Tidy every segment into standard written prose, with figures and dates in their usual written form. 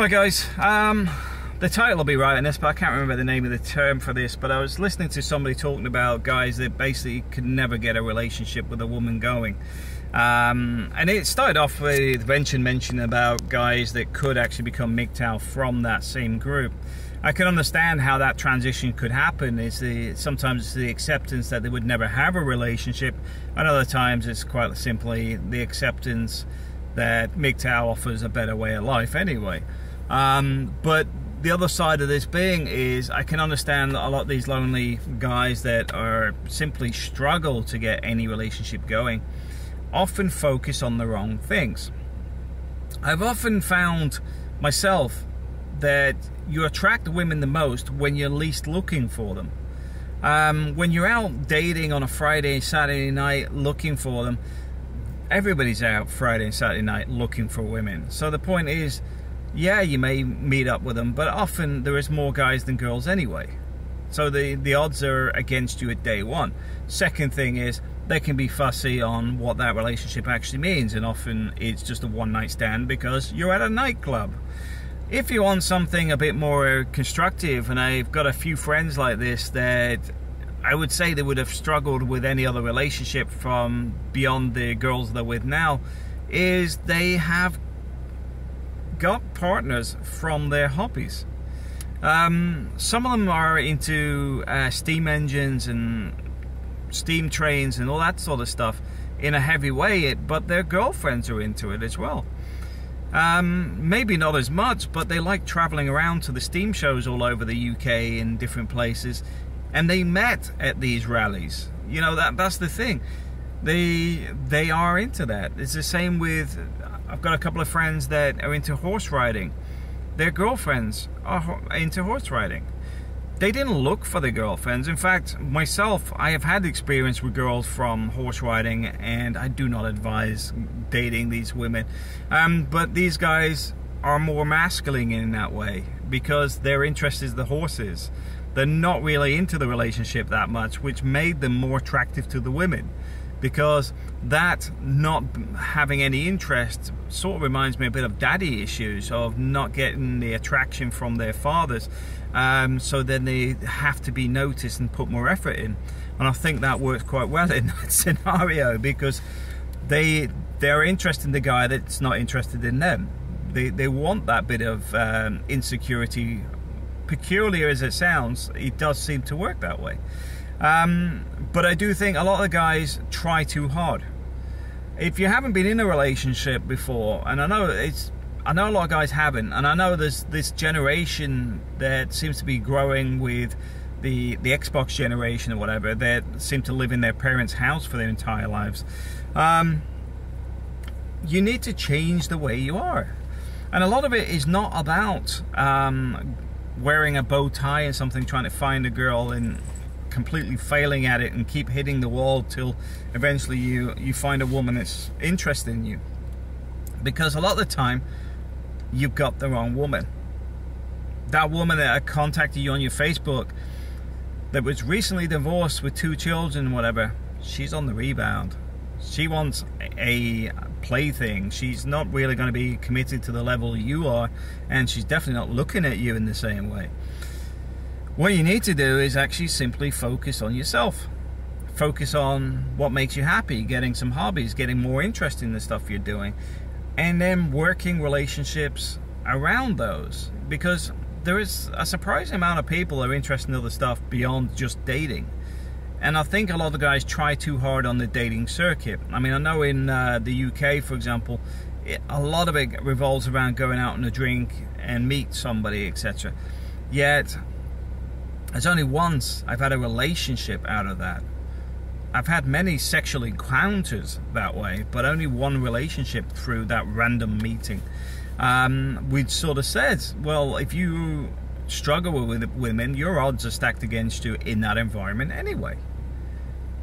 Right guys, the title will be right in this, but I can't remember the name of the term for this, but I was listening to somebody talking about guys that basically could never get a relationship with a woman going. And it started off with mention about guys that could actually become MGTOW from that same group. I can understand how that transition could happen. Sometimes it's the acceptance that they would never have a relationship, and other times it's quite simply the acceptance that MGTOW offers a better way of life anyway. But the other side of this being is I can understand a lot of these lonely guys that are simply struggle to get any relationship going often focus on the wrong things. I've often found myself that you attract women the most when you're least looking for them. When you're out dating on a Friday, Saturday night looking for them, everybody's out Friday and Saturday night looking for women. So the point is, yeah, you may meet up with them, but often there is more guys than girls anyway. So the odds are against you at day one. Second thing is, they can be fussy on what that relationship actually means, and often it's just a one-night stand because you're at a nightclub. If you want something a bit more constructive, and I've got a few friends like this that I would say they would have struggled with any other relationship from beyond the girls they're with now, is they have got partners from their hobbies. Some of them are into steam engines and steam trains and all that sort of stuff in a heavy way, but their girlfriends are into it as well. Maybe not as much, but they like traveling around to the steam shows all over the UK and different places, and they met at these rallies. You know, that's the thing. They are into that. It's the same with, I've got a couple of friends that are into horse riding. Their girlfriends are into horse riding. They didn't look for the girlfriends. In fact, myself, I have had experience with girls from horse riding, and I do not advise dating these women. But these guys are more masculine in that way because their interest is the horses. They're not really into the relationship that much, which made them more attractive to the women. Because that not having any interest sort of reminds me a bit of daddy issues, of not getting the attraction from their fathers. So then they have to be noticed and put more effort in. And I think that works quite well in that scenario, because they're interested in the guy that's not interested in them. They want that bit of insecurity. Peculiar as it sounds, it does seem to work that way. But I do think a lot of the guys try too hard. If you haven't been in a relationship before, and I know a lot of guys haven't, and I know there's this generation that seems to be growing with the Xbox generation or whatever, that seem to live in their parents' house for their entire lives. You need to change the way you are. And a lot of it is not about wearing a bow tie and something, trying to find a girl and completely failing at it and keep hitting the wall till eventually you find a woman that's interested in you. Because a lot of the time you've got the wrong woman. That woman that contacted you on your Facebook that was recently divorced with 2 children, whatever, she's on the rebound. She wants a plaything. She's not really going to be committed to the level you are, and she's definitely not looking at you in the same way. What you need to do is actually simply focus on yourself. Focus on what makes you happy, getting some hobbies, getting more interest in the stuff you're doing, and then working relationships around those. Because there is a surprising amount of people that are interested in other stuff beyond just dating. And I think a lot of guys try too hard on the dating circuit. I mean, I know in the UK, for example, a lot of it revolves around going out on a drink and meet somebody, etc. Yet there's only once I've had a relationship out of that. I've had many sexual encounters that way, but only one relationship through that random meeting. We'd sort of said, well, if you struggle with women, your odds are stacked against you in that environment anyway.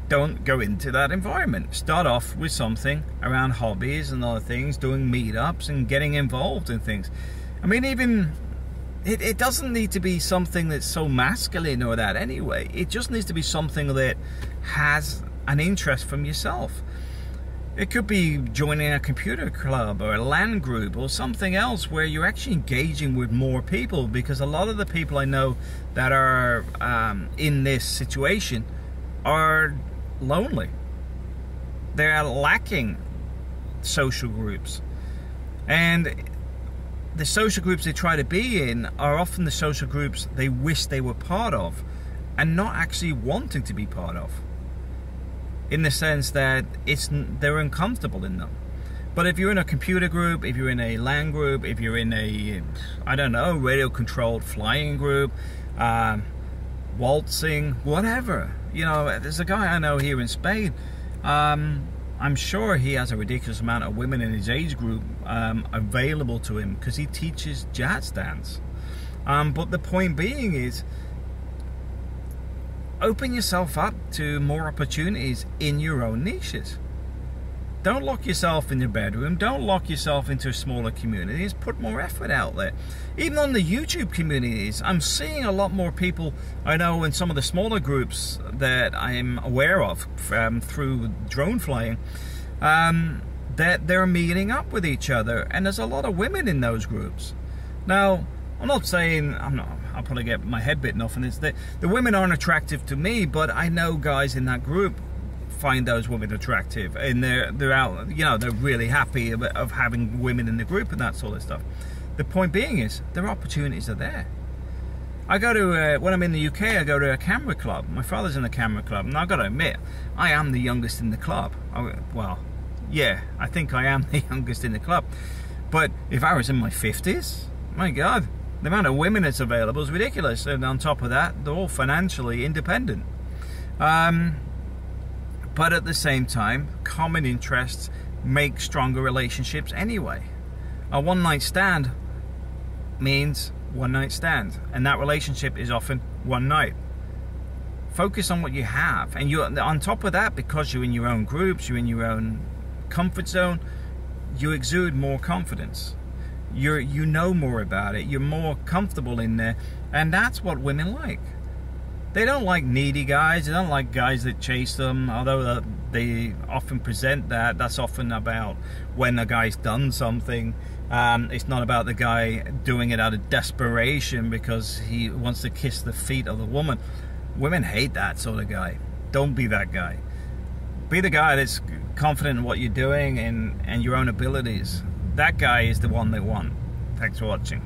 Don't go into that environment. Start off with something around hobbies and other things, doing meetups and getting involved in things. I mean, even it doesn't need to be something that's so masculine or that anyway. It just needs to be something that has an interest from yourself. It could be joining a computer club or a LAN group or something else where you're actually engaging with more people, because a lot of the people I know that are in this situation are lonely. They're lacking social groups. And the social groups they try to be in are often the social groups they wish they were part of and not actually wanting to be part of, in the sense that they're uncomfortable in them. But if you're in a computer group, if you're in a LAN group, if you're in a, I don't know, radio controlled flying group, waltzing, whatever, you know, there's a guy I know here in Spain, I'm sure he has a ridiculous amount of women in his age group available to him because he teaches jazz dance. But the point being is, open yourself up to more opportunities in your own niches. Don't lock yourself in your bedroom. Don't lock yourself into smaller communities. Put more effort out there. Even on the YouTube communities, I'm seeing a lot more people I know in some of the smaller groups that I'm aware of through drone flying, that they're meeting up with each other, and there's a lot of women in those groups. Now, I'm not saying, I'll probably get my head bitten off, and it's that the women aren't attractive to me, but I know guys in that group find those women attractive, and they're out, you know, they're really happy of having women in the group and that sort of stuff. The point being is, their opportunities are there. I go to, when I'm in the UK, I go to a camera club. My father's in the camera club, and I've got to admit, I am the youngest in the club. Well, yeah, I think I am the youngest in the club. But if I was in my 50s, my God, the amount of women that's available is ridiculous. And on top of that, they're all financially independent. But at the same time, common interests make stronger relationships anyway. A one-night stand means one-night stand, and that relationship is often one night. Focus on what you have, and you're on top of that, because you're in your own groups, you're in your own comfort zone, you exude more confidence. You know more about it, you're more comfortable in there, and that's what women like. They don't like needy guys, they don't like guys that chase them, although they often present that. That's often about when a guy's done something. It's not about the guy doing it out of desperation because he wants to kiss the feet of the woman. Women hate that sort of guy. Don't be that guy. Be the guy that's confident in what you're doing and your own abilities. That guy is the one they want. Thanks for watching.